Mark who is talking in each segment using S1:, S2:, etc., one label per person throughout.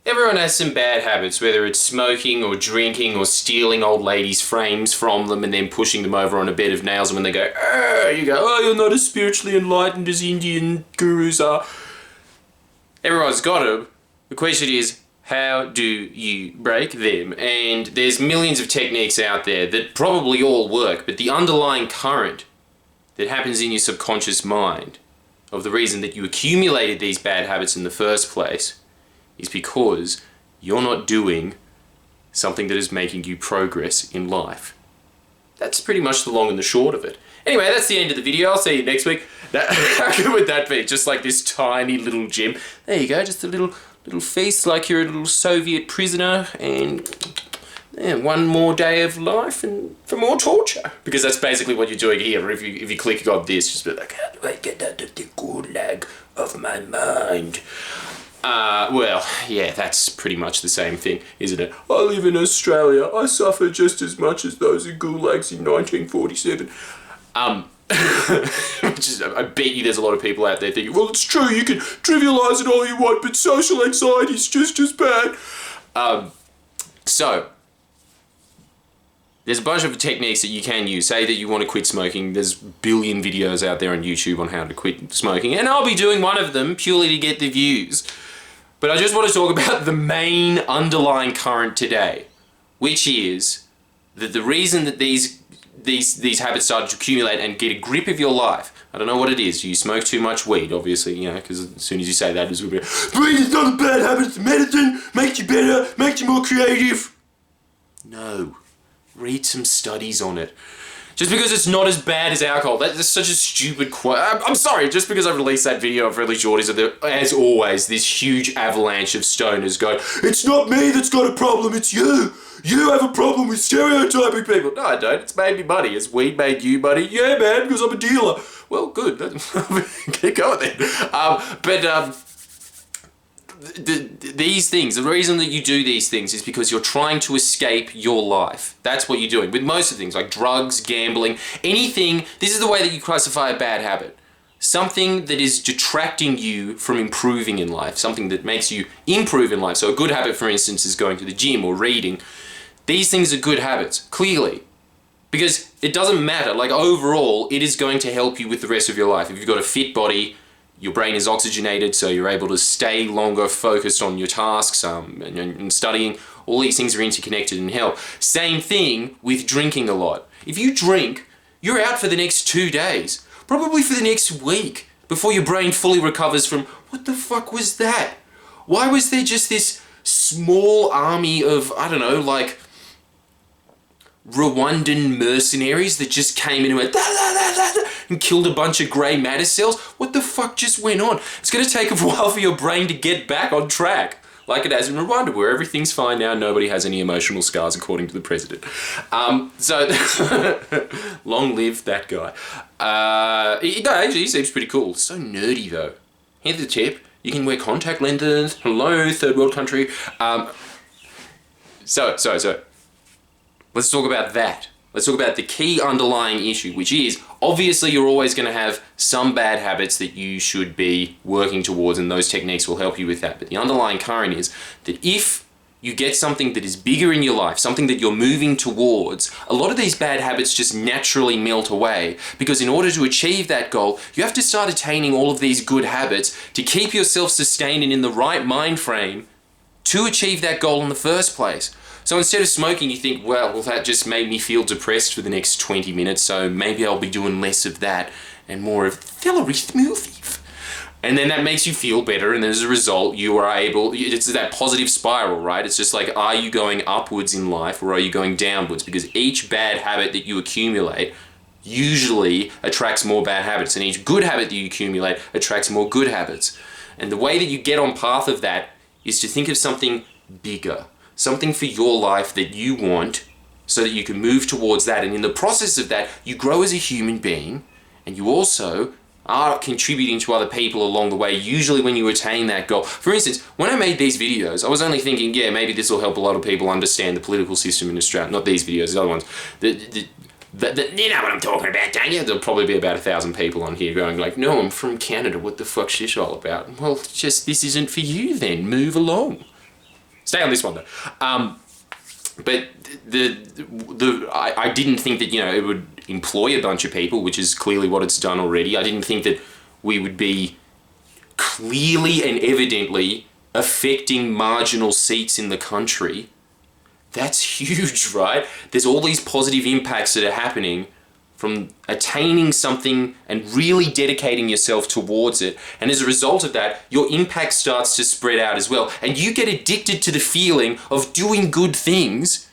S1: Everyone has some bad habits, whether it's smoking or drinking or stealing old ladies' frames from them and then pushing them over on a bed of nails, and when they go, you go, oh, you're not as spiritually enlightened as Indian gurus are. Everyone's got them. The question is, how do you break them? And there's millions of techniques out there that probably all work, but the underlying current that happens in your subconscious mind of the reason that you accumulated these bad habits in the first place is because you're not doing something that is making you progress in life. That's pretty much the long and the short of it. Anyway, that's the end of the video. I'll see you next week. How good would that be? Just like this tiny little gem. There you go, just a little feast like you're a little Soviet prisoner, and one more day of life and for more torture. Because that's basically what you're doing here. If you click on this, just be like, how do I get out of the gulag of my mind? Well, yeah, that's pretty much the same thing, isn't it? I live in Australia. I suffer just as much as those in gulags in 1947. I bet you there's a lot of people out there thinking, well, it's true, you can trivialise it all you want, but social anxiety is just as bad. So, there's a bunch of techniques that you can use. Say that you want to quit smoking. There's a billion videos out there on YouTube on how to quit smoking, and I'll be doing one of them purely to get the views. But I just want to talk about the main underlying current today, which is that the reason that these habits started to accumulate and get a grip of your life, I don't know what it is. You smoke too much weed, obviously, because as soon as you say that, it's going to be, weed is not a bad habit, it's medicine, makes you better, makes you more creative. No. Read some studies on it. Just because it's not as bad as alcohol, that's such a stupid quote. I'm sorry, just because I released that video of Friendly Shorties, as always, this huge avalanche of stoners go, it's not me that's got a problem, it's you. You have a problem with stereotyping people. No, I don't. It's made me money. Has weed made you money? Yeah, man, because I'm a dealer. Well, good. Keep going then. These things, the reason that you do these things is because you're trying to escape your life. That's what you're doing. With most of things, like drugs, gambling, anything, this is the way that you classify a bad habit. Something that is detracting you from improving in life. Something that makes you improve in life. So a good habit, for instance, is going to the gym or reading. These things are good habits, clearly. Because it doesn't matter, like overall, it is going to help you with the rest of your life. If you've got a fit body, your brain is oxygenated, so you're able to stay longer focused on your tasks and studying. All these things are interconnected and help. Same thing with drinking a lot. If you drink, you're out for the next 2 days, probably for the next week, before your brain fully recovers from, what the fuck was that? Why was there just this small army of, I don't know, like Rwandan mercenaries that just came in and went and killed a bunch of grey matter cells? What the fuck just went on? It's going to take a while for your brain to get back on track, like it has in Rwanda, where everything's fine now, nobody has any emotional scars, according to the president. So, long live that guy. Actually, he seems pretty cool. So nerdy, though. Here's the tip. You can wear contact lenses. Hello, third world country. So. Let's talk about that. Let's talk about the key underlying issue, which is, obviously you're always going to have some bad habits that you should be working towards, and those techniques will help you with that. But the underlying current is that if you get something that is bigger in your life, something that you're moving towards, a lot of these bad habits just naturally melt away. Because in order to achieve that goal, you have to start attaining all of these good habits to keep yourself sustained and in the right mind frame to achieve that goal in the first place. So instead of smoking, you think, well, that just made me feel depressed for the next 20 minutes, so maybe I'll be doing less of that and more of celery smoothie. And then that makes you feel better, and as a result, you are able, it's that positive spiral, right? It's just like, are you going upwards in life or are you going downwards? Because each bad habit that you accumulate usually attracts more bad habits, and each good habit that you accumulate attracts more good habits. And the way that you get on path of that is to think of something bigger. Something for your life that you want so that you can move towards that. And in the process of that, you grow as a human being, and you also are contributing to other people along the way, usually when you attain that goal. For instance, when I made these videos, I was only thinking, yeah, maybe this will help a lot of people understand the political system in Australia. Not these videos, the other ones. You know what I'm talking about, don't you? There'll probably be about 1,000 people on here going like, no, I'm from Canada, what the fuck's this all about? Well, just this isn't for you then, move along. Stay on this one though. But I didn't think that, you know, it would employ a bunch of people, which is clearly what it's done already. I didn't think that we would be clearly and evidently affecting marginal seats in the country. That's huge, right? There's all these positive impacts that are happening from attaining something and really dedicating yourself towards it. And as a result of that, your impact starts to spread out as well. And you get addicted to the feeling of doing good things.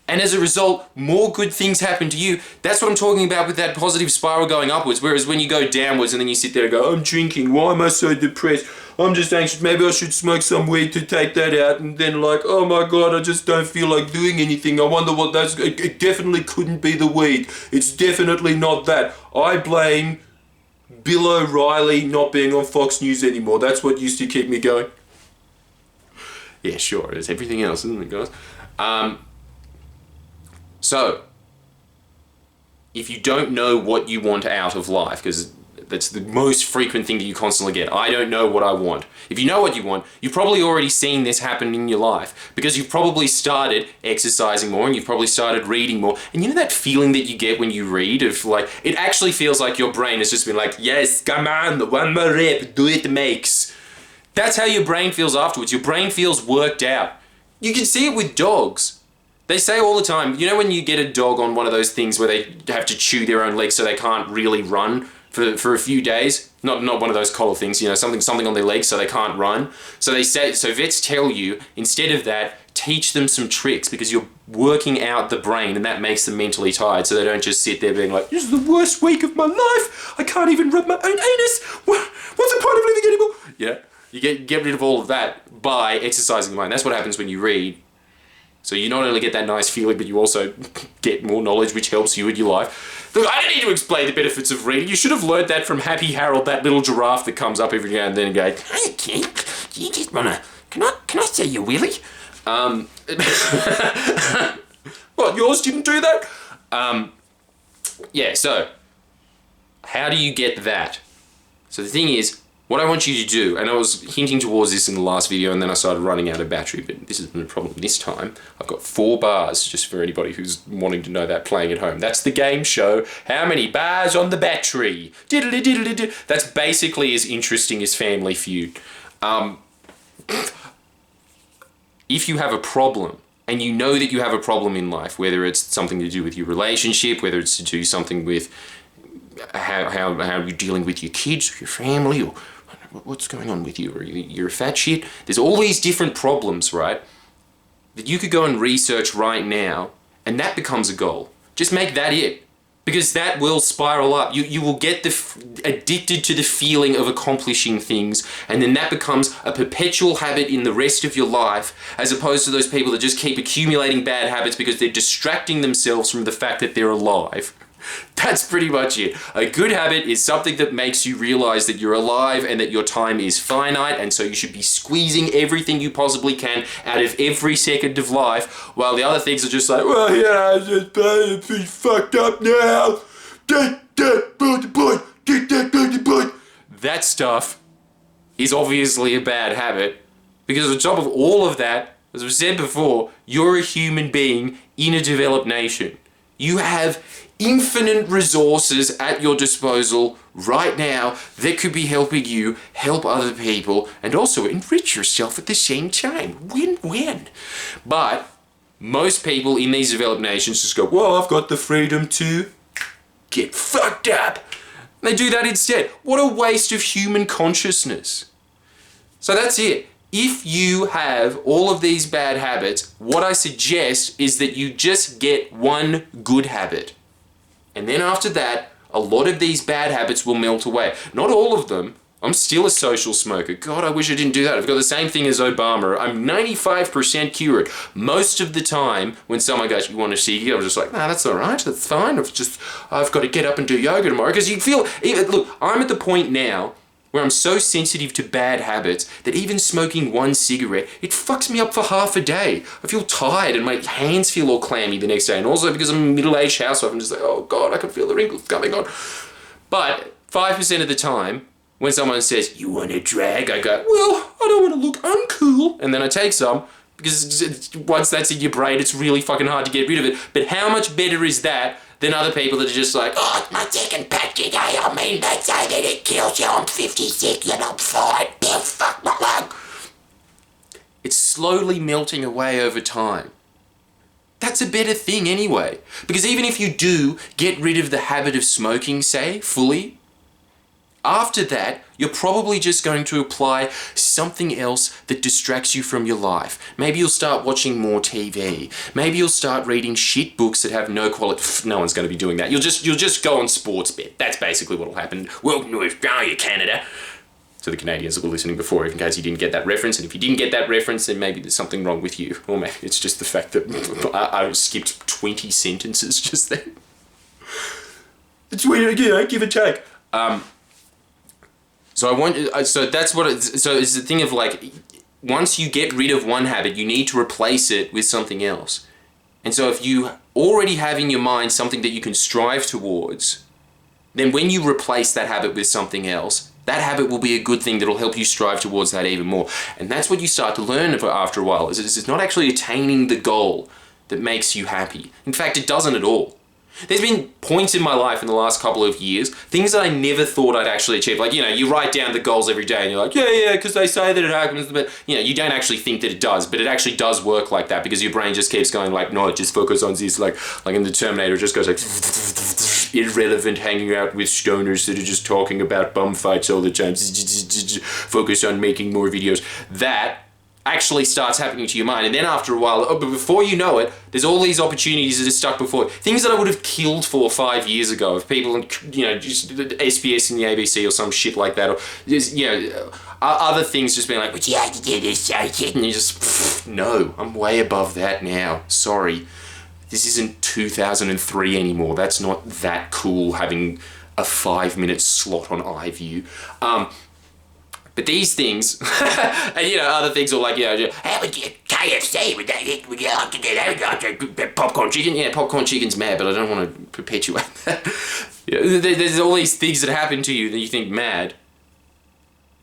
S1: And as a result, more good things happen to you. That's what I'm talking about with that positive spiral going upwards. Whereas when you go downwards and then you sit there and go, I'm drinking, why am I so depressed? I'm just anxious, maybe I should smoke some weed to take that out. And then like, oh my God, I just don't feel like doing anything. I wonder what that's, it definitely couldn't be the weed. It's definitely not that. I blame Bill O'Reilly not being on Fox News anymore. That's what used to keep me going. Yeah, sure, there's everything else, isn't it, guys? So, if you don't know what you want out of life, because that's the most frequent thing that you constantly get, I don't know what I want. If you know what you want, you've probably already seen this happen in your life, because you've probably started exercising more and you've probably started reading more. And you know that feeling that you get when you read of like, it actually feels like your brain has just been like, yes, come on, one more rep, do it makes. That's how your brain feels afterwards. Your brain feels worked out. You can see it with dogs. They say all the time, you know when you get a dog on one of those things where they have to chew their own legs so they can't really run for a few days? Not one of those collar things, you know, something on their legs so they can't run. So vets tell you, instead of that, teach them some tricks because you're working out the brain and that makes them mentally tired so they don't just sit there being like, this is the worst week of my life. I can't even rub my own anus. What's the point of living anymore? Yeah, you get rid of all of that by exercising the mind. That's what happens when you read. So you not only get that nice feeling, but you also get more knowledge, which helps you in your life. Look, I don't need to explain the benefits of reading. You should have learned that from Happy Harold, that little giraffe that comes up every now and then and goes, hey kid, you just wanna, can I say your willy? What, yours didn't do that? Yeah, so, how do you get that? So the thing is, what I want you to do, and I was hinting towards this in the last video and then I started running out of battery, but this isn't a problem this time. I've got 4 bars, just for anybody who's wanting to know that playing at home. That's the game show. How many bars on the battery? Diddly diddly diddly. That's basically as interesting as Family Feud. If you have a problem, and you know that you have a problem in life, whether it's something to do with your relationship, whether it's to do something with how you're dealing with your kids or your family, or what's going on with you, or you're a fat shit. There's all these different problems, right, that you could go and research right now, and that becomes a goal. Just make that it, because that will spiral up. You will get addicted to the feeling of accomplishing things, and then that becomes a perpetual habit in the rest of your life, as opposed to those people that just keep accumulating bad habits because they're distracting themselves from the fact that they're alive. That's pretty much it. A good habit is something that makes you realize that you're alive and that your time is finite, and so you should be squeezing everything you possibly can out of every second of life, while the other things are just like, well, yeah, I'm just pretty fucked up now. Get that bloody boy. Get that bloody boy. That stuff is obviously a bad habit, because on top of all of that, as I've said before, you're a human being in a developed nation. You have infinite resources at your disposal right now that could be helping you help other people and also enrich yourself at the same time. Win-win. But most people in these developed nations just go, well, I've got the freedom to get fucked up. And they do that instead. What a waste of human consciousness. So that's it. If you have all of these bad habits, what I suggest is that you just get one good habit. And then after that, a lot of these bad habits will melt away. Not all of them. I'm still a social smoker. God, I wish I didn't do that. I've got the same thing as Obama. I'm 95% cured. Most of the time, when someone goes, you want a ciggy? I'm just like, nah, that's all right. That's fine. I've got to get up and do yoga tomorrow. Because you feel, look, I'm at the point now where I'm so sensitive to bad habits that even smoking one cigarette, it fucks me up for half a day. I feel tired and my hands feel all clammy the next day. And also because I'm a middle-aged housewife, I'm just like, oh God, I can feel the wrinkles coming on. But 5% of the time, when someone says, you want a drag? I go, well, I don't want to look uncool. And then I take some. Because once that's in your brain, it's really fucking hard to get rid of it. But how much better is that than other people that are just like, oh, it's my second pack today. I mean, they say that it kills you. I'm 56 and I'm fine. Yeah, fuck my lung. It's slowly melting away over time. That's a better thing anyway. Because even if you do get rid of the habit of smoking, say, fully, after that, you're probably just going to apply something else that distracts you from your life. Maybe you'll start watching more TV. Maybe you'll start reading shit books that have no quality. No one's going to be doing that. You'll just go on Sportsbet. That's basically what will happen. Welcome to Australia, Canada. To the Canadians that were listening before, in case you didn't get that reference. And if you didn't get that reference, then maybe there's something wrong with you. Or maybe it's just the fact that I skipped 20 sentences just then. It's weird, give or take. So that's what so it's the thing of like, once you get rid of one habit, you need to replace it with something else. And so if you already have in your mind something that you can strive towards, then when you replace that habit with something else, that habit will be a good thing that will help you strive towards that even more. And that's what you start to learn after a while, is it's not actually attaining the goal that makes you happy. In fact, it doesn't at all. There's been points in my life in the last couple of years, things that I never thought I'd actually achieve. Like, you write down the goals every day and you're like, yeah, because they say that it happens, but you don't actually think that it does, but it actually does work like that because your brain just keeps going like, no, just focus on this, like in the Terminator, it just goes like, irrelevant, hanging out with stoners that are just talking about bum fights all the time, focus on making more videos. That actually starts happening to your mind, and then after a while, but before you know it, there's all these opportunities that are stuck before. Things that I would have killed for 5 years ago, if people, just SBS and the ABC or some shit like that, or just, other things just being like, would you like to do this, and you just, no, I'm way above that now, sorry. This isn't 2003 anymore, that's not that cool having a 5-minute slot on iView. But these things, and other things are like, how would you, KFC, would you like to do that? Popcorn chicken? Yeah, popcorn chicken's mad, but I don't want to perpetuate that. There's all these things that happen to you that you think mad,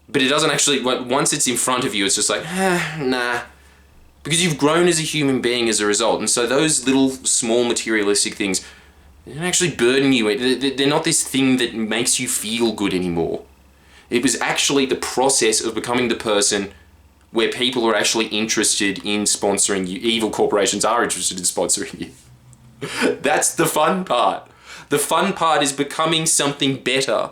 S1: but it doesn't actually, once it's in front of you, it's just like, nah. Because you've grown as a human being as a result, and so those little small materialistic things, they don't actually burden you. They're not this thing that makes you feel good anymore. It was actually the process of becoming the person where people are actually interested in sponsoring you. Evil corporations are interested in sponsoring you. That's the fun part. The fun part is becoming something better.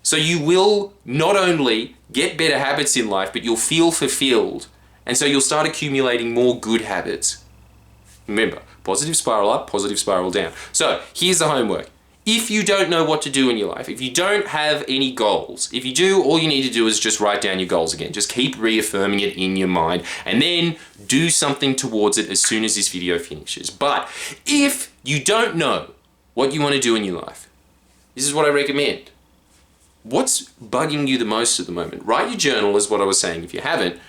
S1: So you will not only get better habits in life, but you'll feel fulfilled. And so you'll start accumulating more good habits. Remember, positive spiral up, positive spiral down. So here's the homework. If you don't know what to do in your life, if you don't have any goals, if you do, all you need to do is just write down your goals again. Just keep reaffirming it in your mind and then do something towards it as soon as this video finishes. But if you don't know what you want to do in your life, this is what I recommend. What's bugging you the most at the moment? Write your journal, is what I was saying, if you haven't,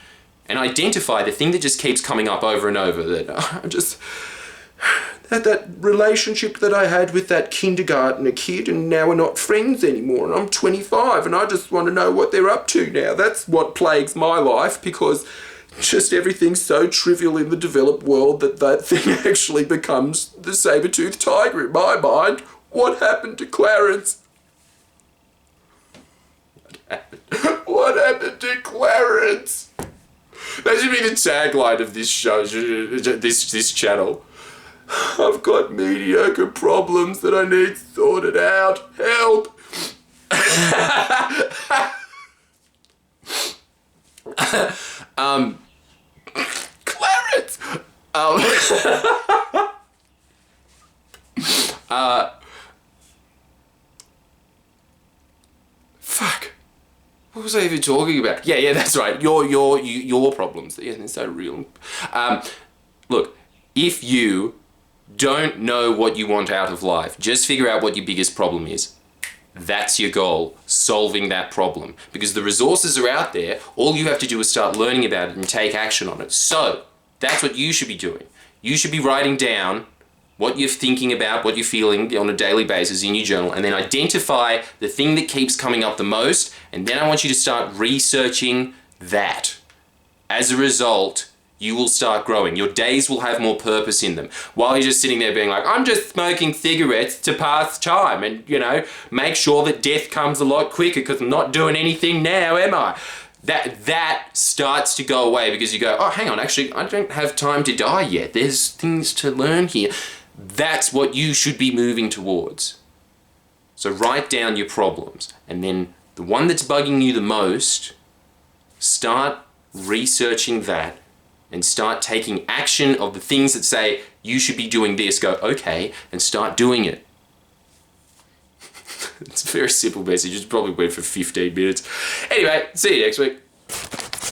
S1: and identify the thing that just keeps coming up over and over, that that relationship that I had with that kindergartner kid, and now we're not friends anymore, and I'm 25 and I just want to know what they're up to now. That's what plagues my life, because just everything's so trivial in the developed world that thing actually becomes the saber-toothed tiger in my mind. What happened to Clarence? What happened to Clarence? That should be the tagline of this show, this channel. I've got mediocre problems that I need sorted out. Help! Clarence! Fuck. What was I even talking about? Yeah, that's right. Your problems. Yeah, they're so real. Look, if you don't know what you want out of life, just figure out what your biggest problem is. That's your goal, solving that problem. Because the resources are out there, all you have to do is start learning about it and take action on it. So, that's what you should be doing. You should be writing down what you're thinking about, what you're feeling on a daily basis in your journal, and then identify the thing that keeps coming up the most, and then I want you to start researching that. As a result, you will start growing. Your days will have more purpose in them. While you're just sitting there being like, I'm just smoking cigarettes to pass time and, make sure that death comes a lot quicker because I'm not doing anything now, am I? That starts to go away because you go, oh, hang on, actually, I don't have time to die yet. There's things to learn here. That's what you should be moving towards. So write down your problems, and then the one that's bugging you the most, start researching that and start taking action of the things that say you should be doing this. Go, okay, and start doing it. It's a very simple message. It's probably went for 15 minutes. Anyway, see you next week.